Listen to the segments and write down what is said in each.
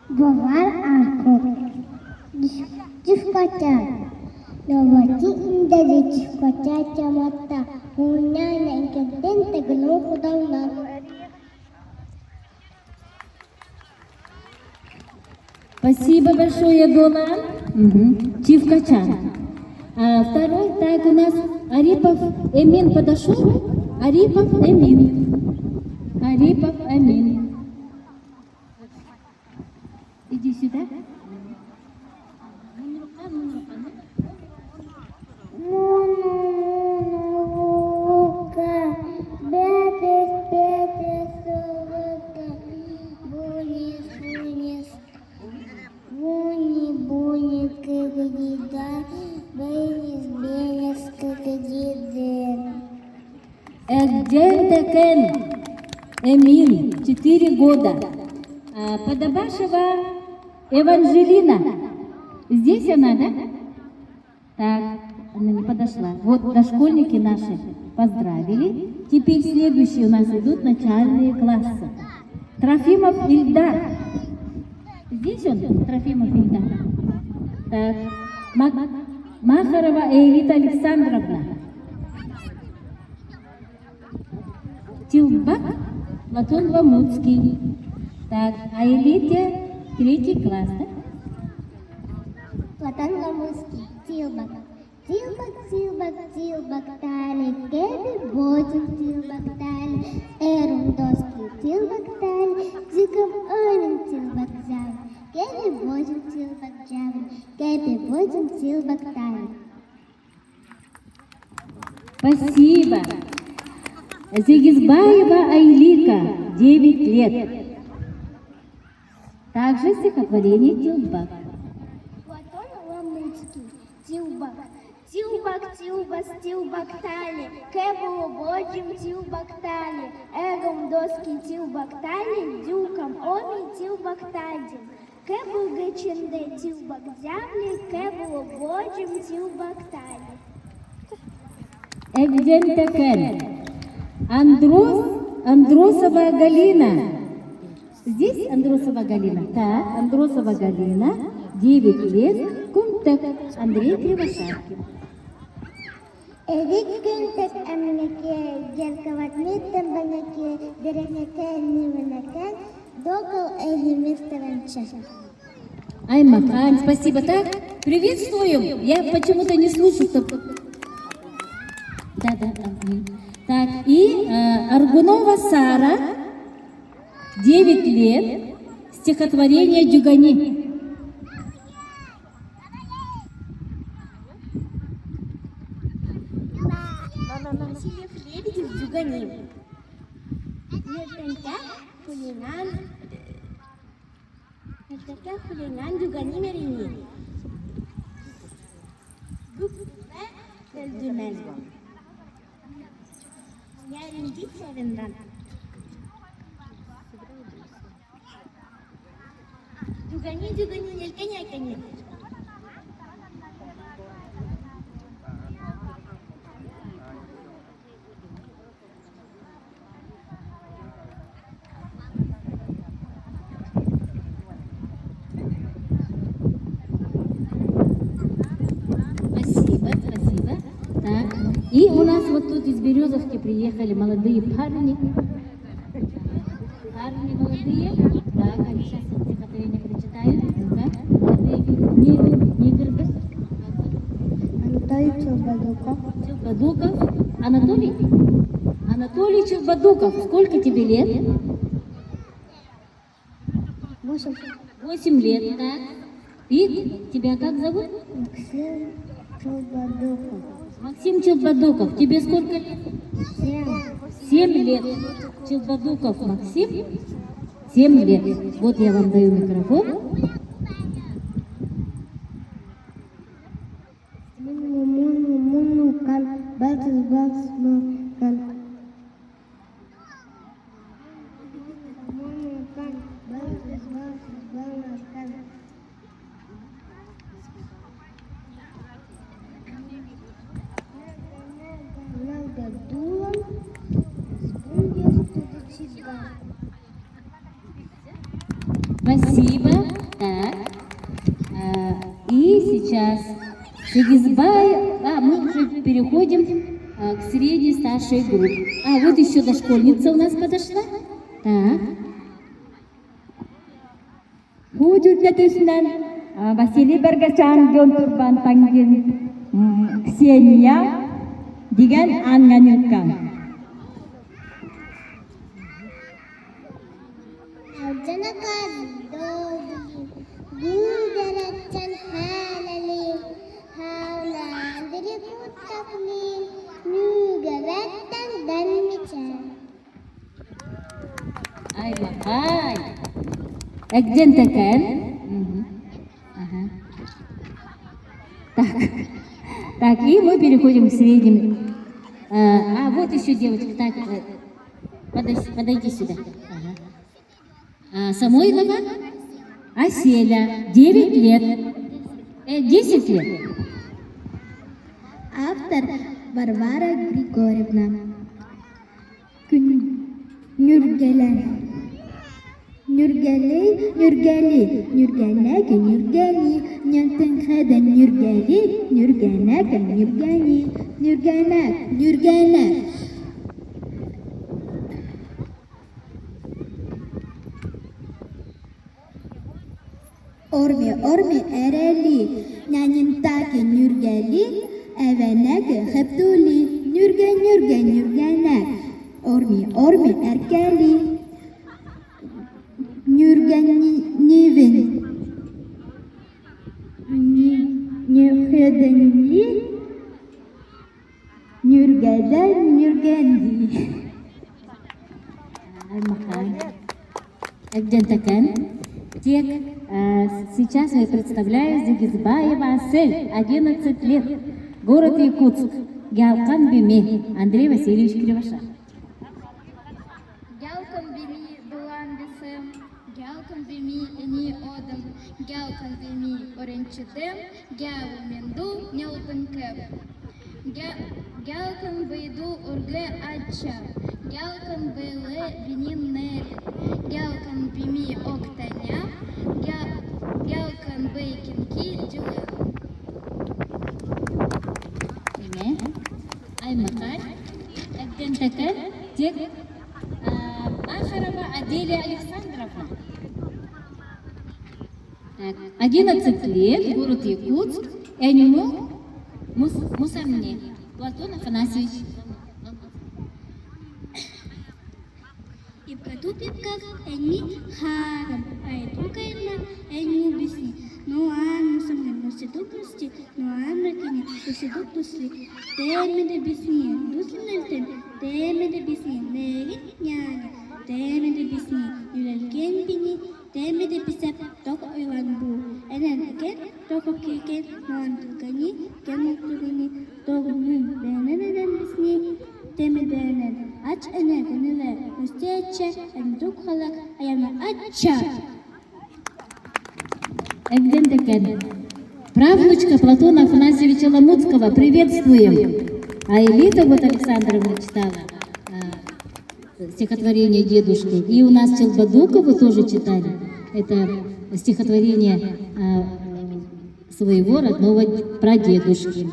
Бувар aku дискотека. Новати индари дискотека мата. Уня ненкеден тегну худавна. Спасибо большое, Дома. Чивкачан. А второй, так, у нас Арипов Эмин подошел. Арипов Эмин. Арипов Эмин. Иди сюда. Эгдентекен Эмин, 4 года. Подобашева Эванжелина. Здесь она, да? Так, она не подошла. Вот дошкольники наши поздравили. Теперь следующие у нас идут начальные классы. Трофимов Ильдар. Здесь он, Трофимов Ильдар. Так, Махарова Элита Александровна. Тилбак Платон Вамуцкий. Так, а Элите 3 класс, да? Платон Вамуцкий. Тилбак. Тилбак, тилбак, тилбак, тали. Кеби бодин тилбак, тали. Эрундоский тилбак, тали. Зиком ойнен тилбак, зали. Кеби бодин тилбак, джавин. Кеби бодин тилбак, тали. Спасибо. Зигизбаева Айлика, 9 лет. Также стихотворение Тилбак. Платон Вамуцкий. Тилбак. Тилбак, тилбас, тилбак, тали. Кебуло боджим тилбак, тали. Эгом доски тилбак, тали. Дюкам оми тилбак, тадим. Кебул геченде тилбак, зямли. Кебуло боджим тилбак, тали. Эгдентекен. Андросова Галина. Здесь Андросова Галина. Так, Андросова Галина, 9 лет. Кунтек Андрей Кривошапкин. Эдиккентек амнеке, герковатмиттен банеке, дерекеке нименеке, докол элимиртевенче. Аймакан, спасибо. Так, приветствуем. Я почему-то не слышу, что... Да. Так, и Аргунова Сара, 9 лет, стихотворение Дюгани. Васильев Лебедев Дюгани. Нертенка хулиган Дюгани Мерини. Дюмез. Yarın git evinden. Dügani yelken. Спасибо. Так, и у нас вот тут из Березовки приехали молодые парни. Парни молодые. Так, они сейчас вот стихотворение прочитают. Ну-ка, молодые. Негр. Анатолий Челбадуков. Челбадуков. Анатолий? Анатолий Челбадуков. Сколько тебе лет? 8. 8 лет, так. И тебя как зовут? Максим Челбадуков. Максим Челбадуков. Тебе сколько лет? 7. 7 лет. Челбадуков Максим. 7 лет. Вот я вам даю микрофон. Спасибо. Так. И сейчас мы уже переходим к средней старшей группе. Вот еще дошкольница у нас подошла. Так. Hujudatusunan Vasily Bergachan John Turban Tanggin Ksenia dengan Anganilkan. Janaka Dodi Gudarachan Halali Haula Dirikutakni Nugavetan Danmichan. Ай, махай. Где такая? Ага. Так, и мы переходим к средним. Вот еще девочка. Так, подойди сюда. Ага. Самойлова Аселя, 9 лет. 10 лет. Автор Варвара Григорьевна. Нюргели, Нюргенек, Нюргени, Нянтенхеда, Нюргенек, Нюргени, Нюргенек. Ormi, ereli, Nyanintaki, Nürgeli, Evenek, Heptuli, Nürgenek. Ormi, erkeli, Nürgenivin, Nürgedenli, Nürgendi. Экдентакен. Сейчас я представляю Зигизбаева Асель, 11 лет, город Якутск, Гялкан Биме, Андрей Васильевич Кривоша. Гялкан Бими Дуан Бисем, Гялкан Бими Эни Одам, Гялкан Бими Оренчетем, Гяву Менду Нелпенкев. Гялкан Байду Урге Ача, Гялкан Байле Бинин Нери, Гялкан Бими Октаня, Гялкан Бейкинки Дюлен. Ай Макар, Экдентакен, Ахарова Аделия Александровна. 11 лет, город Якутск, Энюму Мусармне, Платон Афанасьевич. Ипкатупипках Энни Харам, Айтукайна Энни Бисни, Ноан Мусамген Носидуплости, Ноан Ракини, Носидуплосли, Темеде Бисни, Дуслинельтен, Темеде Бисни, Нерин Няня, Темеде Бисни, Юлелкен Бини, Темеде Бисеп, Ток Ойланбу, Энен Кен, Токо Кекен, Ноан Тукани, Кемуктурини, Ток Нун, Бененен Бисни, Темеденен, Ач Энегенеле, Устече, Эндукхалак, Аяна Ача. Экдентакен. Правнучка Платона Афанасьевича Ламутского. Приветствуем. А Элита вот Александровна читала стихотворение дедушки. И у нас Челбадукову тоже читали. Это стихотворение своего родного прадедушки.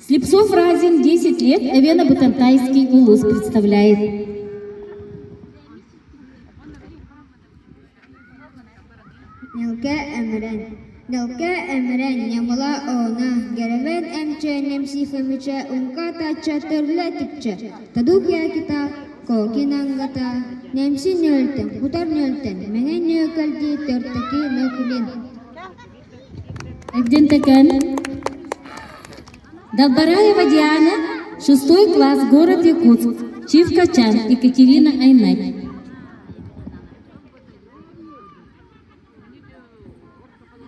Слепцов Разин, 10 лет, Эвена Бутантайский улус представляет. Нелке Эмрен, Ямала Она, Геревен Эмче, Немсифемиче, Унката Чатырла Тикче, Тадук Якита, Кокинангата, Немси Нюльтен, Хутар Нюльтен, Менен Нюкальди, Тертаки Нокулин. Экдентакен. Долбараева Диана, 6 класс, город Якутск, Чивкачан, Екатерина Айнать.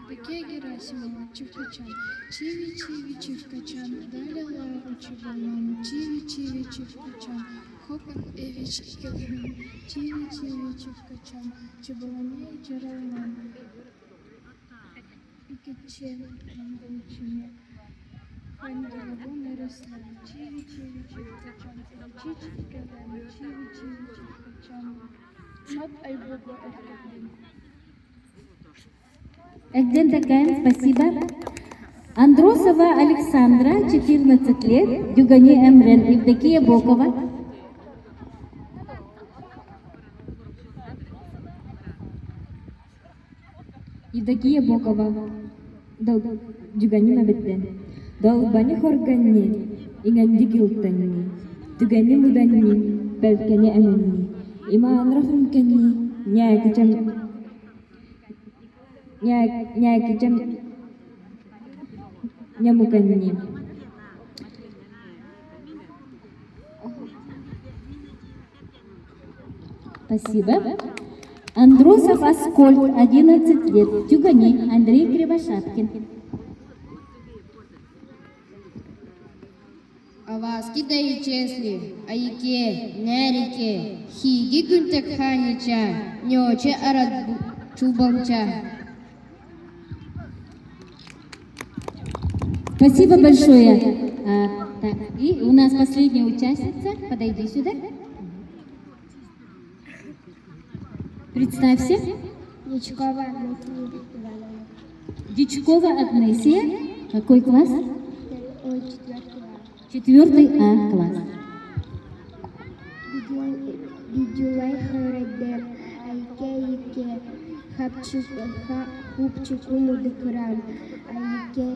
Беке Герасимова, Чивкачан, Чиви Чивкачан, Даля Лайва Чивалам, Чиви Чивкачан, Хопан Эвич Келвин, Чиви Чивкачан, Чебаламе Чаралам, Пикечен, Рамбовичине, Хангалабон Ярослав, Чиви Чивкачан, Чичи Келвин, Чиви Чивкачан, Мат Айбога Эркаблин. Экден такая, спасибо. Андросова Александра, 14 лет, Дюгани Эмрен, Евдокия Бокова. Евдокия Бокова. Дюгани Мабеттен. Долбани хорганни, инганди гилтанни. Дюгани муданни, белкани аминни. Иман рахунканни, някичам нямуканни. Спасибо. Андросов Аскольд, 11 лет, Тюгани, Андрей Кривошапкин. Аваски да и чесли, айке, нерике, хиги гүнтек ханича, нёче арад чубанча. Спасибо большое. Так, и у нас последняя участница. Подойди сюда. Представься. Дичкова Анастасия Ивановна. Дичкова Агнесия. Какой класс? Ой, 4 4 А класс. Видюлай Харедер, Айке, Хапчику Мудыкран, Айке,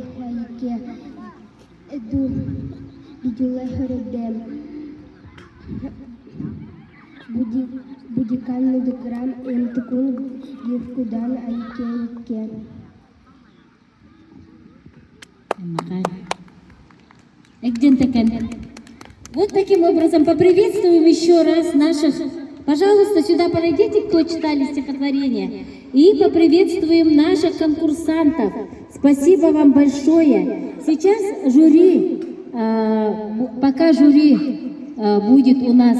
Эду, Видюлай Харедер, Будикан Мудыкран, Эмтыкун, Евкудан, Айке. Вот таким образом поприветствуем еще раз наших. Пожалуйста, сюда подойдите, кто читали стихотворение. И поприветствуем наших конкурсантов. Спасибо вам большое. Сейчас жюри, пока жюри будет у нас